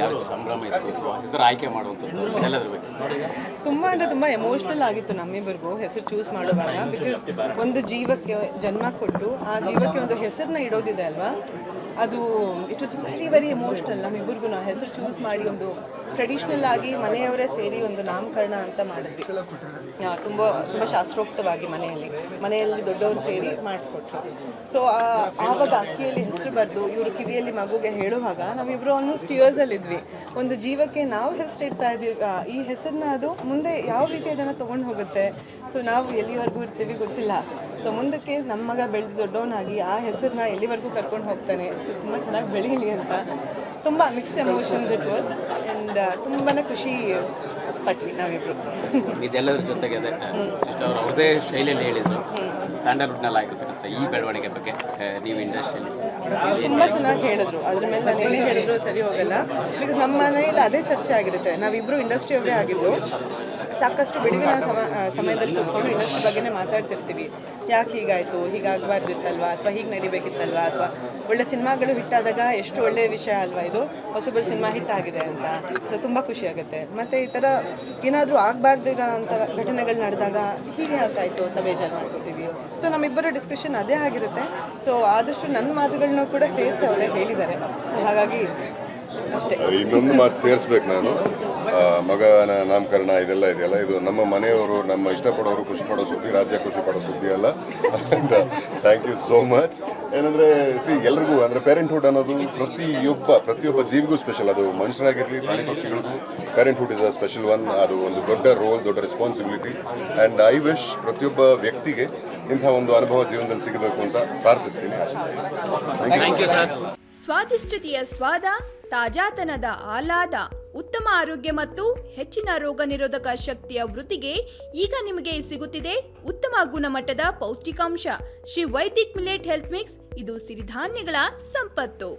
ಯಾವ ರೀತಿ ಸಂಭ್ರಮ ಇತ್ತು ಹೆಸರು ಆಯ್ಕೆ ಮಾಡುವಂಥದ್ದು ಎಲ್ಲದ್ರ ಬಗ್ಗೆ? ತುಂಬ ಎಮೋಷ್ನಲ್ ಆಗಿತ್ತು ನಮ್ಮಿಬ್ಬರಿಗೂ ಹೆಸರು ಚೂಸ್ ಮಾಡುವಾಗ. ಬಿಕಾಸ್ ಒಂದು ಜೀವಕ್ಕೆ ಜನ್ಮ ಕೊಟ್ಟು ಆ ಜೀವಕ್ಕೆ ಒಂದು ಹೆಸರನ್ನ ಇಡೋದಿದೆ ಅಲ್ವಾ, ಅದು ಇಟ್ ವಾಸ್ ವೆರಿ ಎಮೋಷ್ನಲ್. ನಮ್ಮಿಬ್ಬರಿಗೂ ನಾವು ಹೆಸರು ಚೂಸ್ ಮಾಡಿ ಒಂದು ಟ್ರೆಡಿಷ್ನಲ್ ಆಗಿ ಮನೆಯವರೇ ಸೇರಿ ಒಂದು ನಾಮಕರಣ ಅಂತ ಮಾಡಿದ್ವಿ. ತುಂಬ ಶಾಸ್ತ್ರೋಕ್ತವಾಗಿ ಮನೆಯಲ್ಲಿ ದೊಡ್ಡವರು ಸೇರಿ ಮಾಡಿಸ್ಕೊಟ್ರು. ಸೊ ಆವಾಗ ಅಕ್ಕಿಯಲ್ಲಿ ಹೆಸರು ಬರೆದು ಇವರು ಕಿವಿಯಲ್ಲಿ ಮಗುಗೆ ಹೇಳುವಾಗ ನಾವಿಬ್ಬರು ಆಲ್ಮೋಸ್ಟ್ ಟಿಯರ್ಸಲ್ಲಿದ್ವಿ. ಒಂದು ಜೀವಕ್ಕೆ ನಾವು ಹೆಸರು ಇಡ್ತಾ ಇದ್ದೀವಿ, ಈ ಹೆಸರನ್ನ ಅದು ಮುಂದೆ ಯಾವ ರೀತಿ ಅದನ್ನು ತೊಗೊಂಡು ಹೋಗುತ್ತೆ, ಸೊ ನಾವು ಎಲ್ಲಿವರೆಗೂ ಇರ್ತೀವಿ ಗೊತ್ತಿಲ್ಲ. ಸೊ ಮುಂದಕ್ಕೆ ನಮ್ಮ ಮಗ ಬೆಳೆದು ದೊಡ್ಡವನಾಗಿ ಆ ಹೆಸರನ್ನ ಎಲ್ಲಿವರೆಗೂ ಕರ್ಕೊಂಡು ಹೋಗ್ತಾನೆ, ಸೊ ತುಂಬ ಚೆನ್ನಾಗಿ ಬೆಳೀಲಿ ಅಂತ ತುಂಬ mixed emotions it was. And ತುಂಬಾ ಖುಷಿ ಪಟ್ವಿ ನಾವಿಬ್ರು. ಇದೆಲ್ಲದ್ರ ಜೊತೆಗೆ ಅದೇ ಸಿಸ್ಟರ್ ಅವರು ಅವ್ರದೇ ಶೈಲಿಯಲ್ಲಿ ಹೇಳಿದರು ಸ್ಯಾಂಡಲ್ವುಡ್ನಲ್ಲಿ ಆಗಿರ್ತಕ್ಕಂಥ ಈ ಬೆಳವಣಿಗೆ ಬಗ್ಗೆ ನೀವು ಇಂಡಸ್ಟ್ರಿಯಲ್ಲಿ ತುಂಬ ಚೆನ್ನಾಗಿ ಹೇಳಿದ್ರು. ಅದ್ರ ಮೇಲೆ ನಾನು ಏನೇ ಹೇಳಿದ್ರು ಸರಿ ಹೋಗಲ್ಲ. ಬಿಕಾಸ್ ನಮ್ಮ ಮನೆಯಲ್ಲಿ ಅದೇ ಚರ್ಚೆ ಆಗಿರುತ್ತೆ. ನಾವಿಬ್ಬರು ಇಂಡಸ್ಟ್ರಿಯವರೇ ಆಗಿದ್ದು ಸಾಕಷ್ಟು ಬಿಡುವಿನ ಸಮಯದಲ್ಲಿ ಕೂತ್ಕೊಂಡು ಇಂಡಸ್ಟ್ರಿ ಬಗ್ಗೆನೇ ಮಾತಾಡ್ತಿರ್ತೀವಿ. ಯಾಕೆ ಹೀಗಾಯಿತು, ಹೀಗಾಗಬಾರ್ದಿತ್ತಲ್ವಾ, ಅಥವಾ ಹೀಗೆ ನಡಿಬೇಕಿತ್ತಲ್ವಾ, ಅಥವಾ ಒಳ್ಳೆ ಸಿನಿಮಾಗಳು ಹಿಟ್ಟಾದಾಗ ಎಷ್ಟು ಒಳ್ಳೆಯ ವಿಷಯ ಅಲ್ವಾ ಇದು, ಹೊಸಬರು ಸಿನಿಮಾ ಹಿಟ್ ಆಗಿದೆ ಅಂತ. ಸೊ ತುಂಬ ಖುಷಿ ಆಗುತ್ತೆ. ಮತ್ತು ಈ ಥರ ಏನಾದರೂ ಆಗಬಾರ್ದಿರೋ ಅಂಥ ಘಟನೆಗಳು ನಡೆದಾಗ ಹೀಗೆ ಯಾಕಾಯಿತು ಅಂತ ಬೇಜಾರು ಮಾಡ್ಕೊತೀವಿ. ಸೊ ನಮ್ಮಿಬ್ಬರ ಡಿಸ್ಕಷನ್ ಅದೇ ಆಗಿರುತ್ತೆ. ಸೊ ಆದಷ್ಟು ನನ್ನ ಮಾತುಗಳನ್ನ ಕೂಡ ಸೇರಿಸಿ ಅವರೇ ಹೇಳಿದ್ದಾರೆ. ಸೊ ಹಾಗಾಗಿ ಅಷ್ಟೇ. ಇನ್ನೊಂದು ಮಾತು ಸೇರಿಸ್ಬೇಕು ನಾನು, ಮಗನ ನಾಮಕರಣ ಇದೆಲ್ಲ ಇದೆಯಲ್ಲ, ಇದು ನಮ್ಮ ಮನೆಯವರು, ನಮ್ಮ ಇಷ್ಟಪಡೋರು ಖುಷಿ ಪಡೋ ಸುದ್ದಿ, ರಾಜ್ಯ ಖುಷಿ ಪಡೋ ಸುದ್ದಿ ಅಲ್ಲ. Thank you so much. ಏನಂದರೆ ಎಲ್ರಿಗೂ ಅಂದರೆ ಪೇರೆಂಟ್ಹುಡ್ ಅನ್ನೋದು ಪ್ರತಿಯೊಬ್ಬ ಜೀವಿಗೂ ಸ್ಪೆಷಲ್. ಅದು ಮನುಷ್ಯರಾಗಿರಲಿ ಪ್ರಾಣಿ ಪಕ್ಷಿಗಳಿಗೂ parenthood is a special one. ಅದು ಒಂದು ದೊಡ್ಡ ರೋಲ್, ದೊಡ್ಡ ರೆಸ್ಪಾನ್ಸಿಬಿಲಿಟಿ. ಆ್ಯಂಡ್ ಐ ವಿಶ್ ಪ್ರತಿಯೊಬ್ಬ ವ್ಯಕ್ತಿಗೆ ಇಂಥ ಒಂದು ಅನುಭವ ಜೀವನದಲ್ಲಿ ಸಿಗಬೇಕು ಅಂತ ಪ್ರಾರ್ಥಿಸ್ತೀನಿ, ಆಶಿಸ್ತೀನಿ. Thank you sir. ಸ್ವಾದಿಷ್ಟತೆಯ ಸ್ವಾದ, ತಾಜಾತನದ ಆಹ್ಲಾದ, ಉತ್ತಮ ಆರೋಗ್ಯ ಮತ್ತು ಹೆಚ್ಚಿನ ರೋಗ ನಿರೋಧಕ ಶಕ್ತಿಯ ವೃದ್ಧಿಗೆ ಈಗ ನಿಮಗೆ ಸಿಗುತ್ತಿದೆ ಉತ್ತಮ ಗುಣಮಟ್ಟದ ಪೌಷ್ಟಿಕಾಂಶ Shri Vaidik millet health mix. ಇದು ಸಿರಿಧಾನ್ಯಗಳ ಸಂಪತ್ತು.